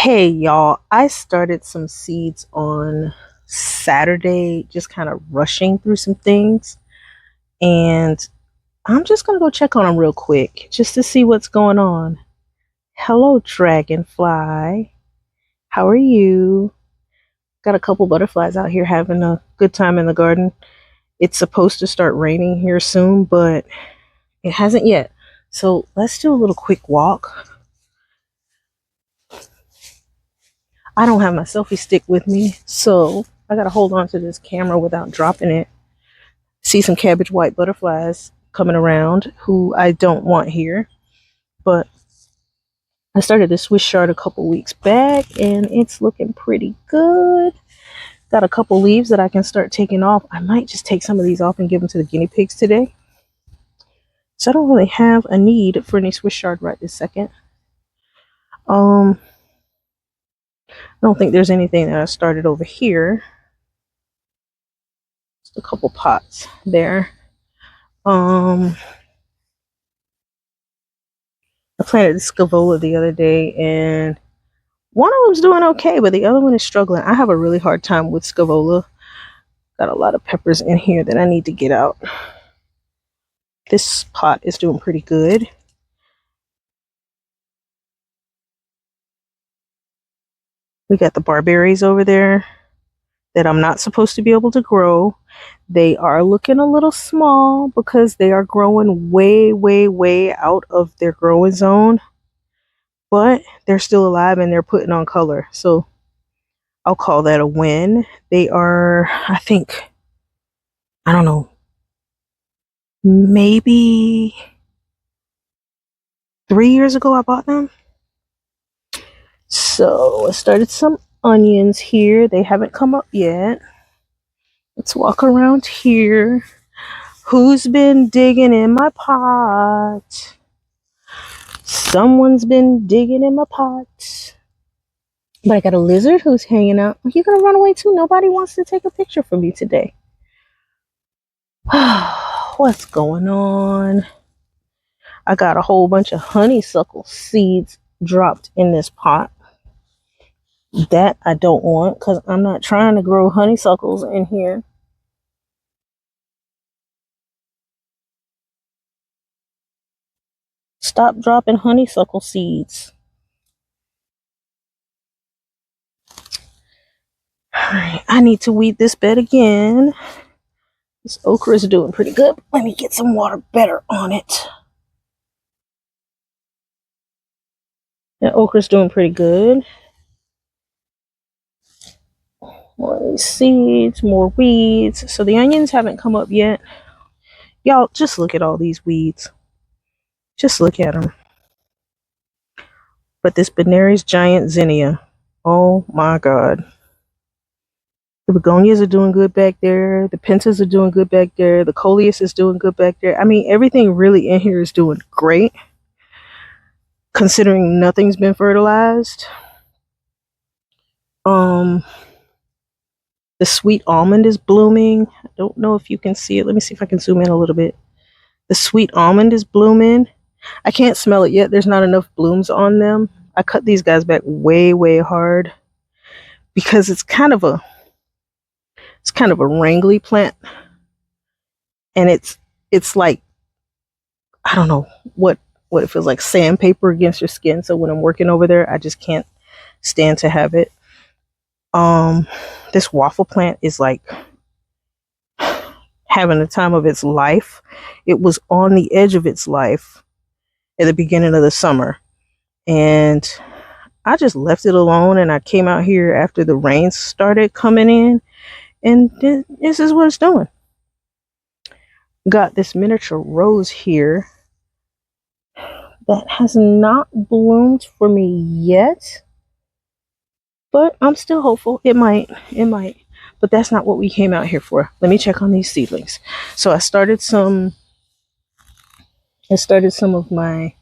Hey y'all, I started some seeds on Saturday, just kind of rushing through some things, and I'm just gonna go check on them real quick just to see what's going on. Hello, dragonfly. How are you? Got a couple butterflies out here having a good time in the garden. It's supposed to start raining here soon, but it hasn't yet. So let's do a little quick walk. I don't have my selfie stick with me, so I gotta hold on to this camera without dropping it. See some cabbage white butterflies coming around who I don't want here. But I started this Swiss chard a couple weeks back and it's looking pretty good. Got a couple leaves that I can start taking off. I might just take some of these off and give them to the guinea pigs today. So I don't really have a need for any Swiss chard right this second. I don't think there's anything that I started over here. Just a couple pots there. I planted the scavola the other day and one of them's doing okay, but the other one is struggling. I have a really hard time with scavola. Got a lot of peppers in here that I need to get out. This pot is doing pretty good. We got the barberries over there that I'm not supposed to be able to grow. They are looking a little small because they are growing way, way, way out of their growing zone. But they're still alive and they're putting on color. So I'll call that a win. They are, I think, I don't know, maybe 3 years ago I bought them. So I started some onions here. They haven't come up yet. Let's walk around here. Who's been digging in my pot? Someone's been digging in my pot. But I got a lizard who's hanging out. Are you gonna run away too? Nobody wants to take a picture for me today. What's going on? I got a whole bunch of honeysuckle seeds dropped in this pot. That I don't want because I'm not trying to grow honeysuckles in here. Stop dropping honeysuckle seeds. Alright, I need to weed this bed again. This okra is doing pretty good. Let me get some water better on it. That okra is doing pretty good. More of these seeds, more weeds. So the onions haven't come up yet. Y'all, just look at all these weeds. Just look at them. But this Benary's giant zinnia. Oh my god. The begonias are doing good back there. The pentas are doing good back there. The coleus is doing good back there. I mean, everything really in here is doing great, considering nothing's been fertilized. The sweet almond is blooming. I don't know if you can see it. Let me see if I can zoom in a little bit. The sweet almond is blooming. I can't smell it yet. There's not enough blooms on them. I cut these guys back way, way hard because it's kind of a wrangly plant, and it's like, I don't know what it feels like, sandpaper against your skin. So when I'm working over there, I just can't stand to have it. This waffle plant is like having the time of its life. It was on the edge of its life at the beginning of the summer, and I just left it alone, and I came out here after the rain started coming in, and this is what it's doing. Got this miniature rose here that has not bloomed for me yet, but I'm still hopeful. It might, but that's not what we came out here for. Let me check on these seedlings. So I started some of my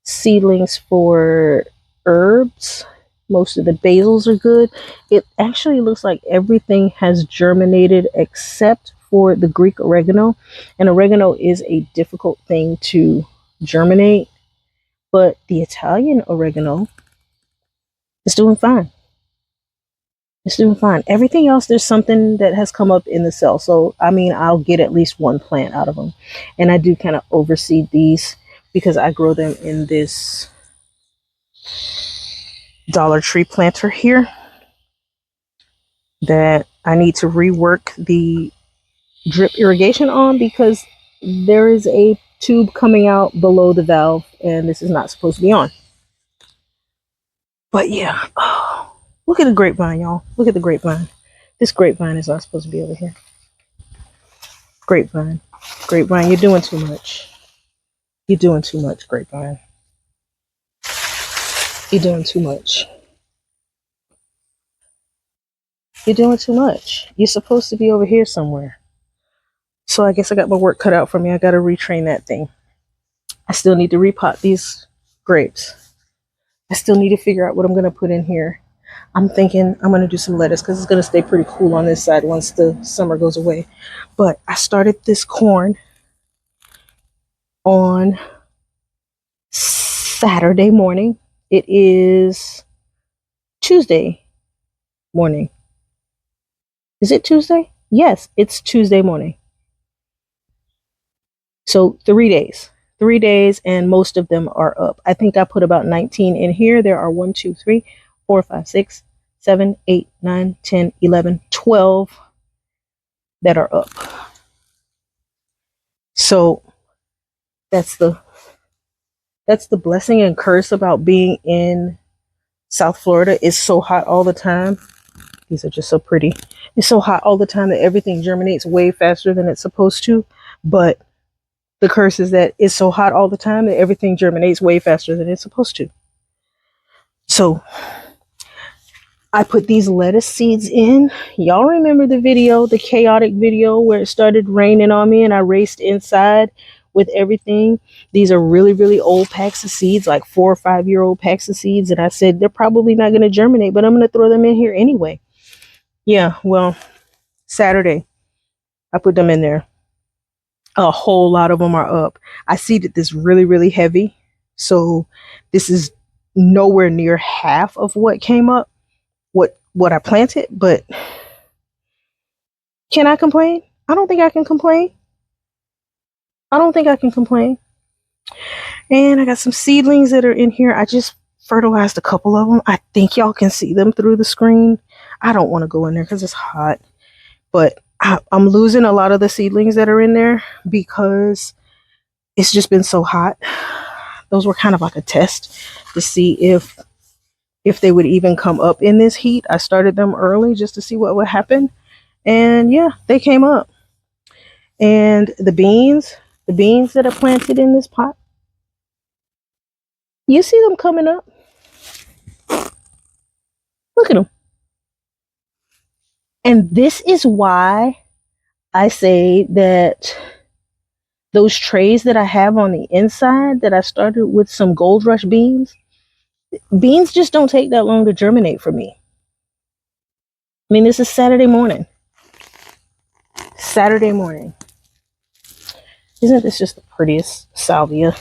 seedlings for herbs. Most of the basils are good. It actually looks like everything has germinated except for the Greek oregano, and oregano is a difficult thing to germinate, but the Italian oregano It's doing fine. It's doing fine. Everything else, there's something that has come up in the cell. So, I mean, I'll get at least one plant out of them. And I do kind of overseed these because I grow them in this Dollar Tree planter here that I need to rework the drip irrigation on because there is a tube coming out below the valve and this is not supposed to be on. But yeah, oh, look at the grapevine, y'all. Look at the grapevine. This grapevine is not supposed to be over here. Grapevine. Grapevine, you're doing too much. You're doing too much, grapevine. You're doing too much. You're doing too much. You're supposed to be over here somewhere. So I guess I got my work cut out for me. I got to retrain that thing. I still need to repot these grapes. I still need to figure out what I'm going to put in here. I'm thinking I'm going to do some lettuce because it's going to stay pretty cool on this side once the summer goes away. But I started this corn on Saturday morning. It is Tuesday morning. Is it Tuesday? Yes, it's Tuesday morning. So 3 days. 3 days, and most of them are up. I think I put about 19 in here. There are 1, 2, 3, 4, 5, 6, 7, 8, 9, 10, 11, 12 that are up. So that's the blessing and curse about being in South Florida. It's so hot all the time. These are just so pretty. It's so hot all the time that everything germinates way faster than it's supposed to. But the curse is that it's so hot all the time that everything germinates way faster than it's supposed to. So I put these lettuce seeds in. Y'all remember the video, the chaotic video where it started raining on me and I raced inside with everything? These are really, really old packs of seeds, like 4 or 5 year old packs of seeds. And I said, they're probably not going to germinate, but I'm going to throw them in here anyway. Yeah, well, Saturday, I put them in there. A whole lot of them are up. I seeded this really, really heavy. So this is nowhere near half of what came up, what I planted, but can I complain? I don't think I can complain. I don't think I can complain. And I got some seedlings that are in here. I just fertilized a couple of them. I think y'all can see them through the screen. I don't want to go in there because it's hot, but I'm losing a lot of the seedlings that are in there because it's just been so hot. Those were kind of like a test to see if they would even come up in this heat. I started them early just to see what would happen. And yeah, they came up. And the beans that are planted in this pot, you see them coming up. Look at them. And this is why I say that those trays that I have on the inside that I started with some Gold Rush beans just don't take that long to germinate for me. I mean, this is Saturday morning. Saturday morning. Isn't this just the prettiest salvia?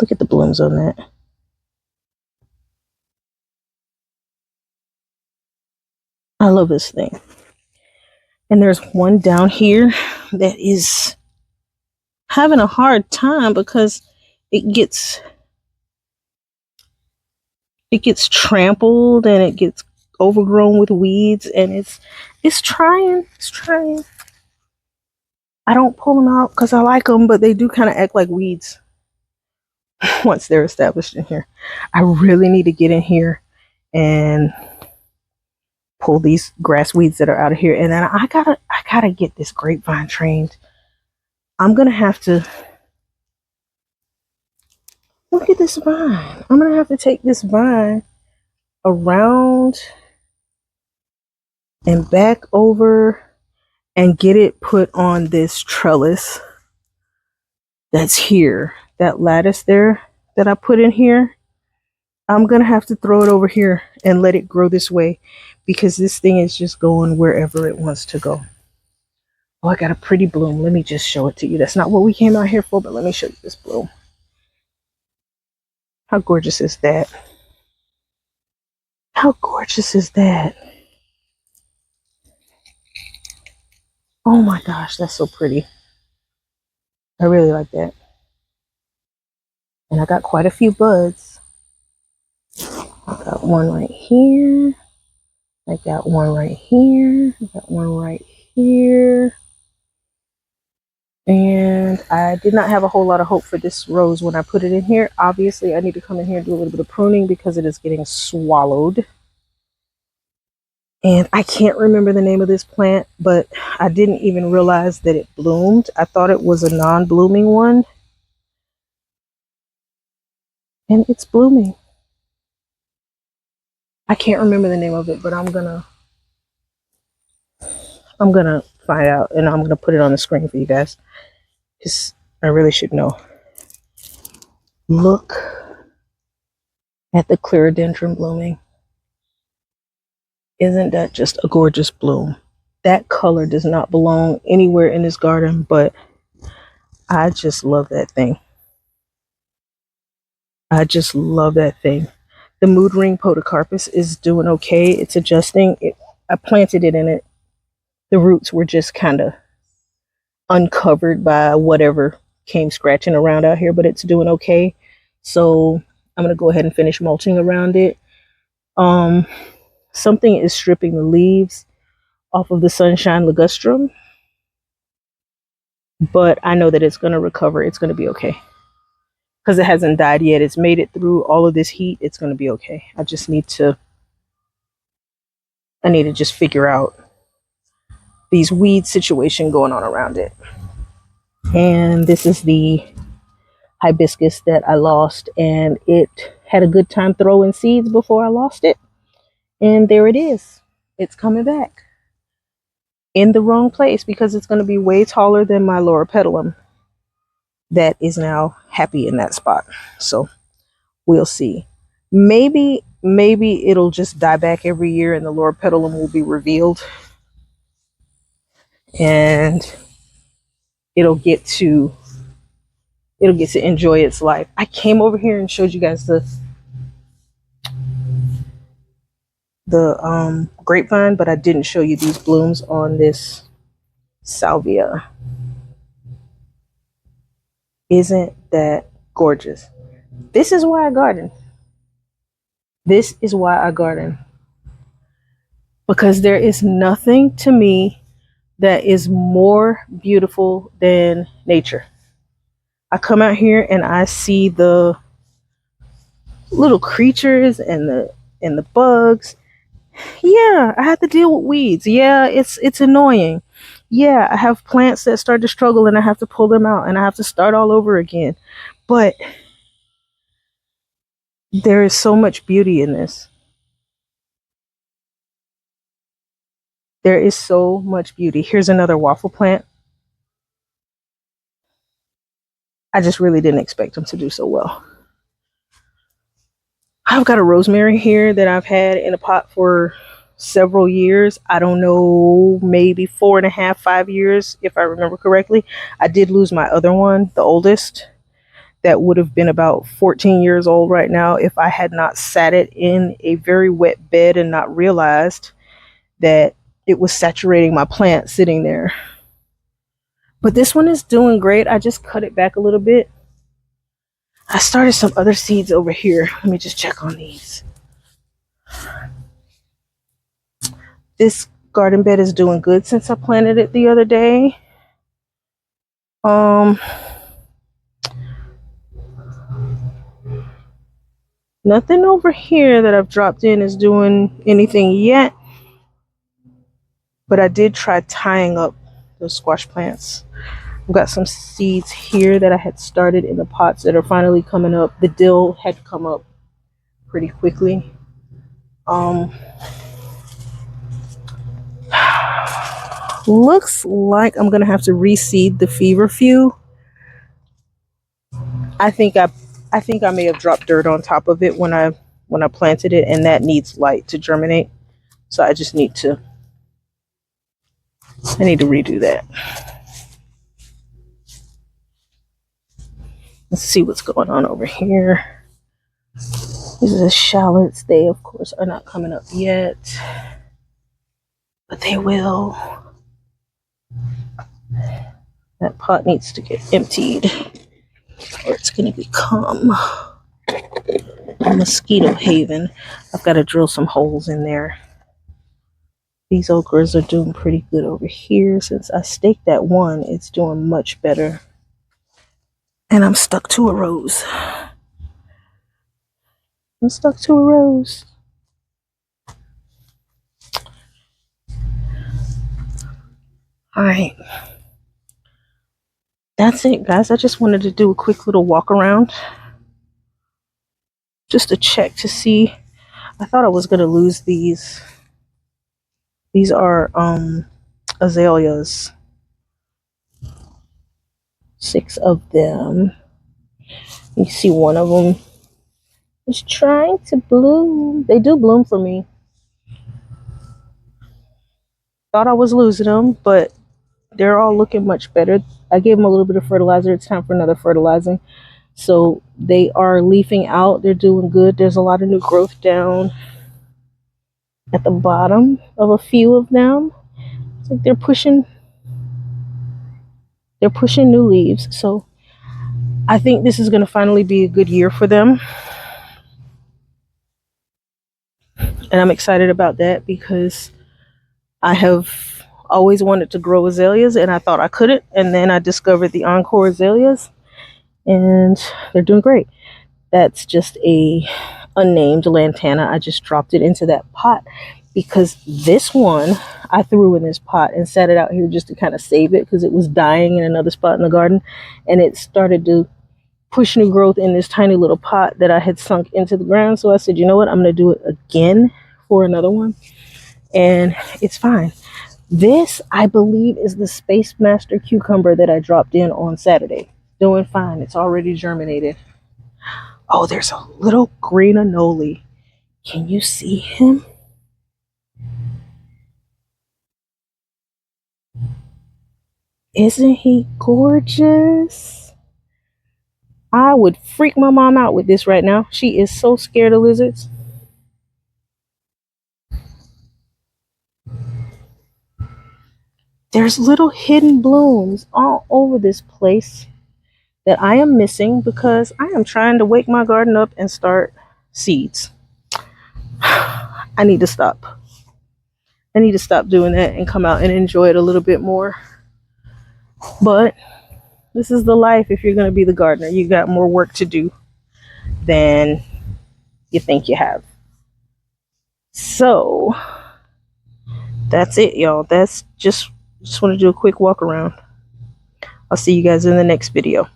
Look at the blooms on that. I love this thing. And there's one down here that is having a hard time because it gets trampled and it gets overgrown with weeds, and it's trying. I don't pull them out because I like them, but they do kind of act like weeds once they're established in here. I really need to get in here and pull these grass weeds that are out of here, and then I gotta get this grapevine trained. I'm gonna have to look at this vine. I'm gonna have to take this vine around and back over and get it put on this trellis that's here, that lattice there that I put in here. I'm gonna have to throw it over here and let it grow this way because this thing is just going wherever it wants to go. Oh, I got a pretty bloom. Let me just show it to you. That's not what we came out here for, but let me show you this bloom. How gorgeous is that? How gorgeous is that? Oh my gosh, that's so pretty. I really like that. And I got quite a few buds. I got one right here. I got one right here. I got one right here. And I did not have a whole lot of hope for this rose when I put it in here. Obviously, I need to come in here and do a little bit of pruning because it is getting swallowed. And I can't remember the name of this plant, but I didn't even realize that it bloomed. I thought it was a non-blooming one. And it's blooming. I can't remember the name of it, but I'm gonna find out and I'm gonna put it on the screen for you guys. Because I really should know. Look at the clerodendron blooming. Isn't that just a gorgeous bloom? That color does not belong anywhere in this garden, but I just love that thing. I just love that thing. The mood ring podocarpus is doing okay. It's adjusting. I planted it in it. The roots were just kind of uncovered by whatever came scratching around out here, but it's doing okay. So I'm going to go ahead and finish mulching around it. Something is stripping the leaves off of the sunshine ligustrum, but I know that it's going to recover. It's going to be okay because it hasn't died yet. It's made it through all of this heat. It's going to be okay. I need to just figure out these weed situation going on around it. And this is the hibiscus that I lost, and it had a good time throwing seeds before I lost it. And there it is. It's coming back in the wrong place because it's going to be way taller than my loropetalum that is now happy in that spot. So we'll see. Maybe it'll just die back every year and the loropetalum will be revealed and it'll get to enjoy its life. I came over here and showed you guys the grapevine, but I didn't show you these blooms on this salvia. Isn't that gorgeous? This is why I garden. This is why I garden. Because there is nothing to me that is more beautiful than nature. I come out here and I see the little creatures and the bugs. Yeah, I have to deal with weeds. Yeah, it's annoying. Yeah, I have plants that start to struggle and I have to pull them out and I have to start all over again. But there is so much beauty in this. There is so much beauty. Here's another waffle plant. I just really didn't expect them to do so well. I've got a rosemary here that I've had in a pot for several years. I don't know, maybe 4.5, 5 years, if I remember correctly. I did lose my other one, the oldest, that would have been about 14 years old right now if I had not sat it in a very wet bed and not realized that it was saturating my plant sitting there. But this one is doing great. I just cut it back a little bit. I started some other seeds over here. Let me just check on these. This garden bed is doing good since I planted it the other day. Nothing over here that I've dropped in is doing anything yet. But I did try tying up those squash plants. I've got some seeds here that I had started in the pots that are finally coming up. The dill had come up pretty quickly. Looks like I'm gonna have to reseed the feverfew. I think I may have dropped dirt on top of it when I planted it, and that needs light to germinate. So I just need to redo that. Let's see what's going on over here. These are the shallots. They, of course, are not coming up yet, but they will. That pot needs to get emptied, or it's going to become a mosquito haven. I've got to drill some holes in there. These okras are doing pretty good over here. Since I staked that one, it's doing much better. And I'm stuck to a rose. I'm stuck to a rose. All right. That's it, guys. I just wanted to do a quick little walk around just to check to see. I thought I was going to lose these. These are azaleas. 6 of them. You see one of them is trying to bloom. They do bloom for me. Thought I was losing them, but they're all looking much better. I gave them a little bit of fertilizer. It's time for another fertilizing. So they are leafing out. They're doing good. There's a lot of new growth down at the bottom of a few of them. It's like they're pushing new leaves. So I think this is going to finally be a good year for them. And I'm excited about that because I have always wanted to grow azaleas and I thought I couldn't. And then I discovered the Encore azaleas and they're doing great. That's just a unnamed lantana. I just dropped it into that pot because this one I threw in this pot and set it out here just to kind of save it because it was dying in another spot in the garden, and it started to push new growth in this tiny little pot that I had sunk into the ground. So I said, you know what, I'm going to do it again for another one, and it's fine. This, I believe, is the Space Master cucumber that I dropped in on Saturday. Doing fine. It's already germinated. Oh, there's a little green anole. Can you see him? Isn't he gorgeous? I would freak my mom out with this right now. She is so scared of lizards. There's little hidden blooms all over this place that I am missing because I am trying to wake my garden up and start seeds. I need to stop. I need to stop doing that and come out and enjoy it a little bit more. But this is the life if you're going to be the gardener. You got more work to do than you think you have. So that's it, y'all. That's just want to do a quick walk around. I'll see you guys in the next video.